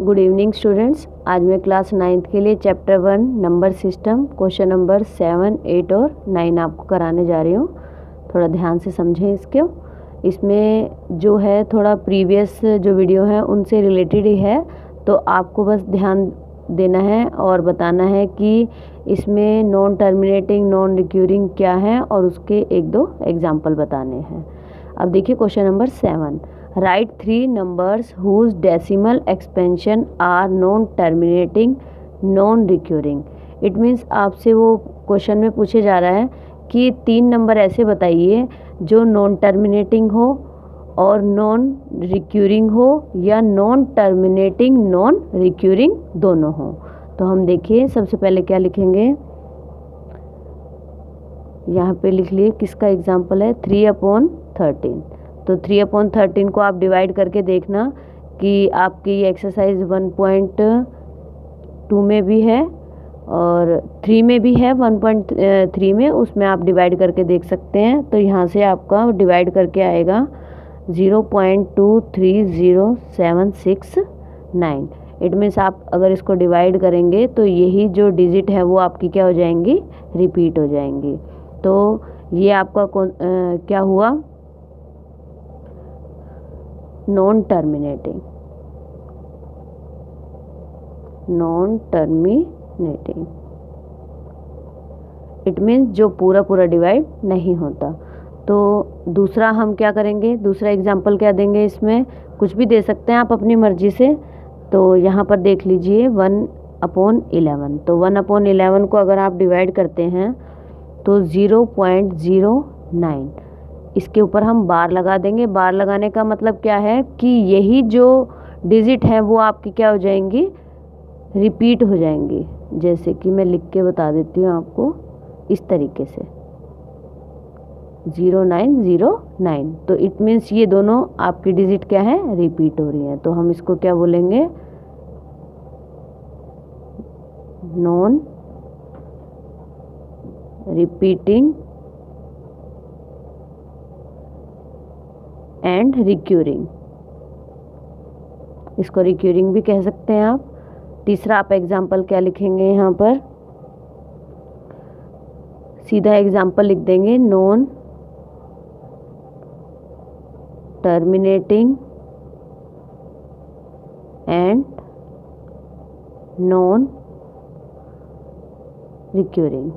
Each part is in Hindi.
Good evening students. आज मैं क्लास 9th के लिए chapter 1 number system question number 7, 8 और 9 आपको कराने जा रही हूँ। थोड़ा ध्यान से समझें इसको। इसमें जो है थोड़ा प्रीवियस जो वीडियो है उनसे रिलेटेड ही है, तो आपको बस ध्यान देना है और बताना है कि इसमें नॉन टर्मिनेटिंग नॉन रिक्यूरिंग क्या है और उसके 1-2 एग्जाम्पल बताने हैं। अब देखिए question number 7, write 3 numbers whose decimal expansion are non terminating non recurring. It means आपसे वो क्वेश्चन में पूछे जा रहा है कि 3 नंबर ऐसे बताइए जो नॉन टर्मिनेटिंग हो और नॉन रिक्यूरिंग हो या नॉन टर्मिनेटिंग नॉन रिक्यूरिंग दोनों हो। तो हम देखिए सबसे पहले क्या लिखेंगे, यहाँ पे लिख लिए किसका एग्जाम्पल है 3/13। तो 3/13 को आप डिवाइड करके देखना कि आपकी एक्सरसाइज 1.2 में भी है और 3 में भी है, 1.3 में, उसमें आप डिवाइड करके देख सकते हैं। तो यहाँ से आपका डिवाइड करके आएगा 0.230769। इट मीन्स आप अगर इसको डिवाइड करेंगे तो यही जो डिजिट है वो आपकी क्या हो जाएंगी, रिपीट हो जाएंगी। तो ये आपका क्या हुआ, नॉन टर्मिनेटिंग। इट मीन्स जो पूरा डिवाइड नहीं होता। तो दूसरा हम क्या करेंगे, दूसरा एग्जाम्पल क्या देंगे, इसमें कुछ भी दे सकते हैं आप अपनी मर्जी से। तो यहाँ पर देख लीजिए 1/11। तो 1/11 को अगर आप डिवाइड करते हैं तो 0.09, इसके ऊपर हम बार लगा देंगे। बार लगाने का मतलब क्या है कि यही जो डिजिट है वो आपकी क्या हो जाएंगी, रिपीट हो जाएंगी। जैसे कि मैं लिख के बता देती हूँ आपको इस तरीके से 0909। तो इट मीन्स ये दोनों आपकी डिजिट क्या है, रिपीट हो रही हैं। तो हम इसको क्या बोलेंगे, नॉन रिपीटिंग एंड रिक्यूरिंग। इसको रिक्यूरिंग भी कह सकते हैं आप। तीसरा आप एग्जाम्पल क्या लिखेंगे, यहाँ पर सीधा एग्जाम्पल लिख देंगे, non terminating and non recurring.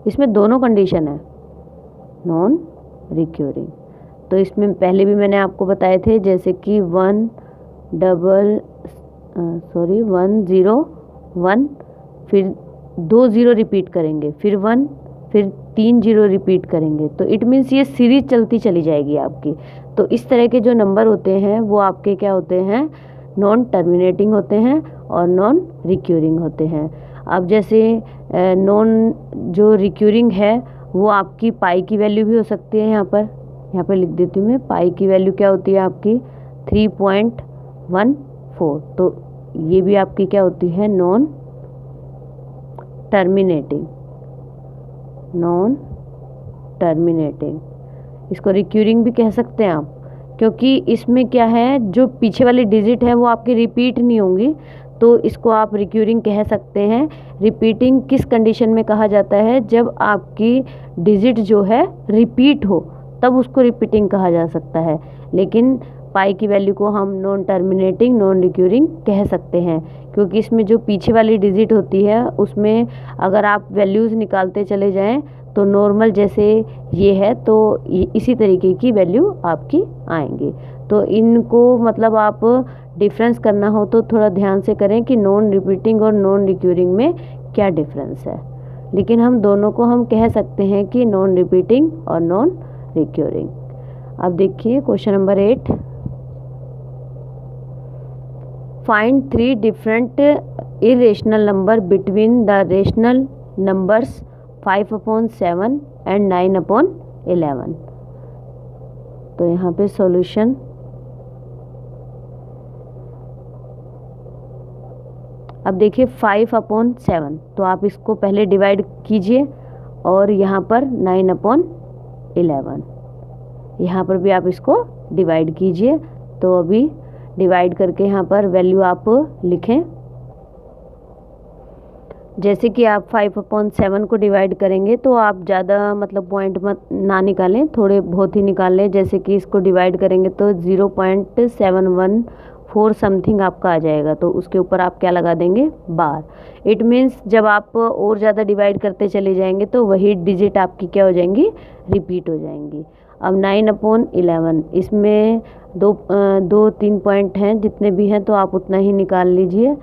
इसमें दोनों कंडीशन है, नॉन रिक्यूरिंग। तो इसमें पहले भी मैंने आपको बताए थे, जैसे कि 101, फिर 2 0 रिपीट करेंगे, फिर 1, फिर 3 0 रिपीट करेंगे। तो इट मीन्स ये सीरीज चलती चली जाएगी आपकी। तो इस तरह के जो नंबर होते हैं वो आपके क्या होते हैं, नॉन टर्मिनेटिंग होते हैं और नॉन रिक्यूरिंग होते हैं। अब जैसे नॉन जो रिक्यूरिंग है वो आपकी पाई की वैल्यू भी हो सकती है। यहाँ पर लिख देती हूँ मैं, पाई की वैल्यू क्या होती है आपकी 3.14। तो ये भी आपकी क्या होती है, नॉन टर्मिनेटिंग। इसको रिक्यूरिंग भी कह सकते हैं आप, क्योंकि इसमें क्या है, जो पीछे वाली डिजिट है वो आपकी रिपीट नहीं होंगी। तो इसको आप रिक्यूरिंग कह सकते हैं। रिपीटिंग किस कंडीशन में कहा जाता है, जब आपकी डिजिट जो है रिपीट हो तब उसको रिपीटिंग कहा जा सकता है। लेकिन पाई की वैल्यू को हम नॉन टर्मिनेटिंग नॉन रिक्यूरिंग कह सकते हैं, क्योंकि इसमें जो पीछे वाली डिजिट होती है उसमें अगर आप वैल्यूज़ निकालते चले जाएं तो नॉर्मल जैसे ये है तो इसी तरीके की वैल्यू आपकी आएंगी। तो इनको मतलब आप डिफरेंस करना हो तो थोड़ा ध्यान से करें कि नॉन रिपीटिंग और नॉन रिक्यूरिंग में क्या डिफरेंस है। लेकिन हम दोनों को हम कह सकते हैं कि नॉन रिपीटिंग और नॉन रिक्यूरिंग। अब देखिए question number 8, find 3 different irrational number between the rational numbers 5/7 and 9/11। तो यहाँ पे सॉल्यूशन, अब देखिए 5/7, तो आप इसको पहले डिवाइड कीजिए और यहाँ पर 9/11, यहाँ पर भी आप इसको डिवाइड कीजिए। तो अभी डिवाइड करके यहाँ पर वैल्यू आप लिखें। जैसे कि आप 5/7 को डिवाइड करेंगे तो आप ज़्यादा मतलब पॉइंट मत ना निकालें, थोड़े बहुत ही निकाल लें। जैसे कि इसको डिवाइड करेंगे तो 0.714 समथिंग आपका आ जाएगा, तो उसके ऊपर आप क्या लगा देंगे, बार। इट मीन्स जब आप और ज़्यादा डिवाइड करते चले जाएंगे तो वही डिजिट आपकी क्या हो जाएंगी, रिपीट हो जाएंगी। अब 9/11 इसमें दो 3 पॉइंट हैं, जितने भी हैं तो आप उतना ही निकाल लीजिए।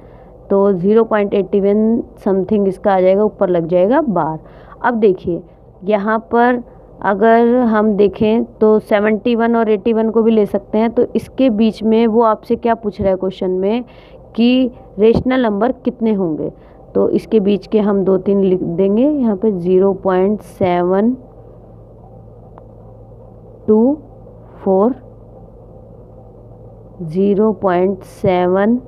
तो 0.81 समथिंग इसका आ जाएगा, ऊपर लग जाएगा बार। अब देखिए यहाँ पर अगर हम देखें तो 71 और 81 को भी ले सकते हैं। तो इसके बीच में वो आपसे क्या पूछ रहा है क्वेश्चन में कि रेशनल नंबर कितने होंगे। तो इसके बीच के हम 2-3 लिख देंगे यहाँ पे। 0.724, 0.734,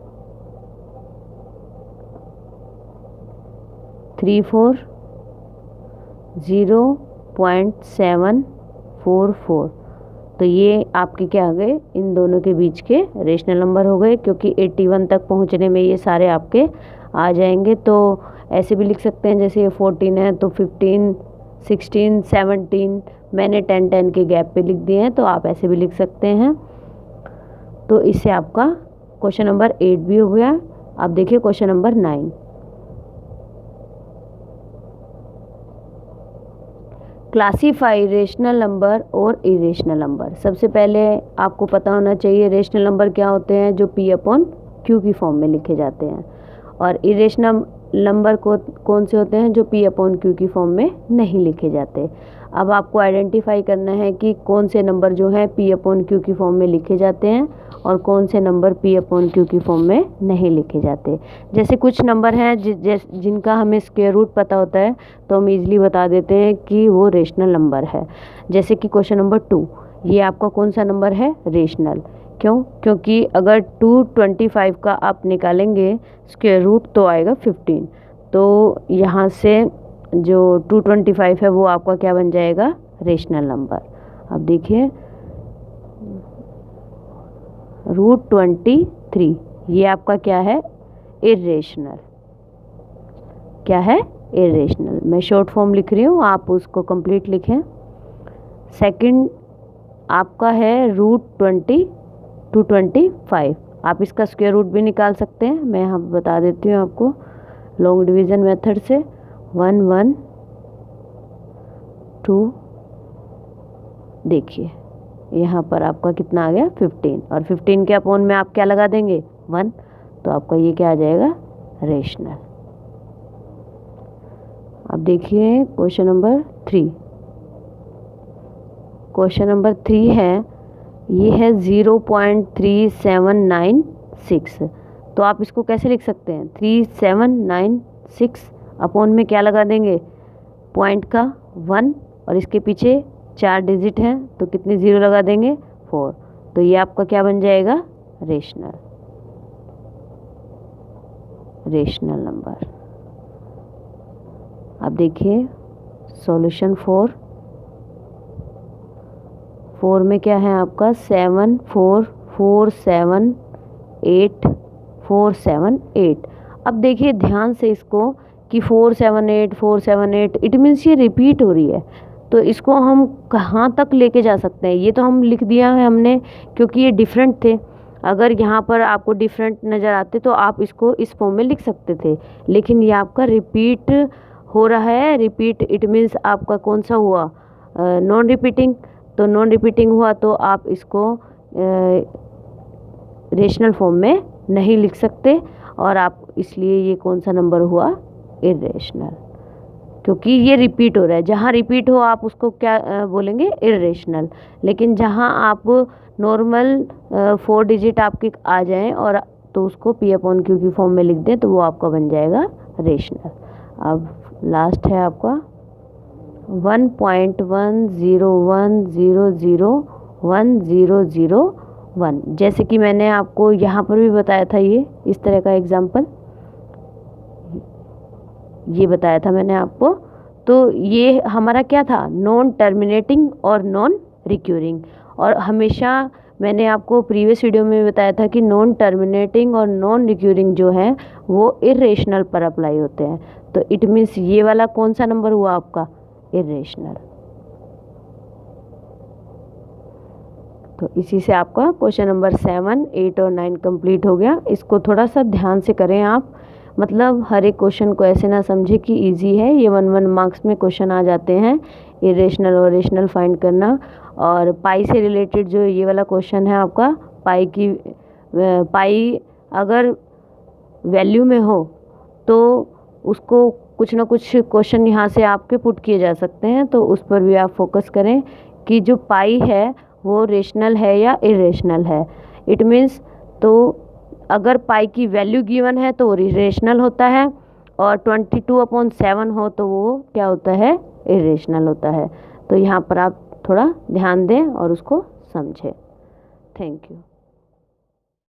0.744। तो ये आपके क्या आ गए, इन दोनों के बीच के रेशनल नंबर हो गए, क्योंकि 81 तक पहुंचने में ये सारे आपके आ जाएंगे। तो ऐसे भी लिख सकते हैं, जैसे ये 14 है तो 15, 16, 17 मैंने 10 के गैप पे लिख दिए हैं, तो आप ऐसे भी लिख सकते हैं। तो इससे आपका क्वेश्चन नंबर 8 भी हो गया। अब देखिए question number 9। Classify rational number और इरेशनल नंबर। सबसे पहले आपको पता होना चाहिए रेशनल नंबर क्या होते हैं, जो P/Q की फॉर्म में लिखे जाते हैं, और इरेशनल नंबर को कौन से होते हैं, जो P/Q की फॉर्म में नहीं लिखे जाते। अब आपको आइडेंटिफाई करना है कि कौन से नंबर जो हैं P/Q की फॉर्म में लिखे जाते हैं और कौन से नंबर P/Q की फॉर्म में नहीं लिखे जाते। जैसे कुछ नंबर हैं जिनका हमें स्क्वायर रूट पता होता है, तो हम इजीली बता देते हैं कि वो रेशनल नंबर है। जैसे कि क्वेश्चन नंबर 2, ये आपका कौन सा नंबर है, रेशनल। क्यों? क्योंकि अगर 225 का आप निकालेंगे स्क्वायर रूट तो आएगा 15। तो यहाँ से जो 225 है वो आपका क्या बन जाएगा, रेशनल नंबर। अब देखिए √23 ये आपका क्या है, इरेशनल। क्या है, इरेशनल। मैं शॉर्ट फॉर्म लिख रही हूँ, आप उसको कंप्लीट लिखें। सेकंड आपका है √225। आप इसका स्क्वायर रूट भी निकाल सकते हैं, मैं यहाँ बता देती हूँ आपको लॉन्ग डिवीज़न मेथड से। 1 1 2, देखिए यहाँ पर आपका कितना आ गया, 15, और 15 के अपॉन में आप क्या लगा देंगे, 1। तो आपका ये क्या आ जाएगा, रेशनल। अब देखिए क्वेश्चन नंबर 3। क्वेश्चन नंबर 3 है, ये है 0.3796। तो आप इसको कैसे लिख सकते हैं, 3796 अपॉन में क्या लगा देंगे, पॉइंट का 1, और इसके पीछे 4 डिजिट हैं तो कितनी 0 लगा देंगे, 4। तो ये आपका क्या बन जाएगा, रेशनल नंबर। अब देखिए सॉल्यूशन 4 में क्या है आपका, 74478 अब देखिए ध्यान से इसको कि 478 इट मीन्स ये रिपीट हो रही है। तो इसको हम कहाँ तक लेके जा सकते हैं, ये तो हम लिख दिया है हमने क्योंकि ये डिफरेंट थे। अगर यहाँ पर आपको डिफरेंट नज़र आते तो आप इसको इस फॉर्म में लिख सकते थे, लेकिन ये आपका रिपीट हो रहा है। रिपीट इट मीन्स आपका कौन सा हुआ, नॉन रिपीटिंग। तो नॉन रिपीटिंग हुआ तो आप इसको रेशनल फॉर्म में नहीं लिख सकते, और आप इसलिए ये कौन सा नंबर हुआ, इरेशनल, क्योंकि ये रिपीट हो रहा है। जहाँ रिपीट हो आप उसको क्या बोलेंगे, इरेशनल। लेकिन जहाँ आप नॉर्मल 4 डिजिट आपके आ जाएं और तो उसको P/Q की फॉर्म में लिख दें तो वो आपका बन जाएगा रेशनल। अब लास्ट है आपका 1.101001। जैसे कि मैंने आपको यहाँ पर भी बताया था, ये इस तरह का एग्जाम्पल ये बताया था मैंने आपको। तो ये हमारा क्या था, नॉन टर्मिनेटिंग और नॉन रिक्यूरिंग, और हमेशा मैंने आपको प्रीवियस वीडियो में बताया था कि नॉन टर्मिनेटिंग और नॉन रिक्यूरिंग जो है वो इरेशनल पर अप्लाई होते हैं। तो इट मीन्स ये वाला कौन सा नंबर हुआ आपका, इरेशनल। तो इसी से आपका क्वेश्चन नंबर 7, 8 और 9 कंप्लीट हो गया। इसको थोड़ा सा ध्यान से करें आप, मतलब हर एक क्वेश्चन को ऐसे ना समझे कि इजी है। ये 1 मार्क्स में क्वेश्चन आ जाते हैं, इरेशनल और रेशनल फाइंड करना। और पाई से रिलेटेड जो ये वाला क्वेश्चन है आपका, पाई अगर वैल्यू में हो तो उसको कुछ ना कुछ क्वेश्चन यहाँ से आपके पुट किए जा सकते हैं, तो उस पर भी आप फोकस करें कि जो पाई है वो रेशनल है या इरेशनल है। इट मीन्स तो अगर पाई की वैल्यू गिवन है तो वो रेशनल होता है, और 22/7 हो तो वो क्या होता है, इरेशनल होता है। तो यहाँ पर आप थोड़ा ध्यान दें और उसको समझें। Thank you.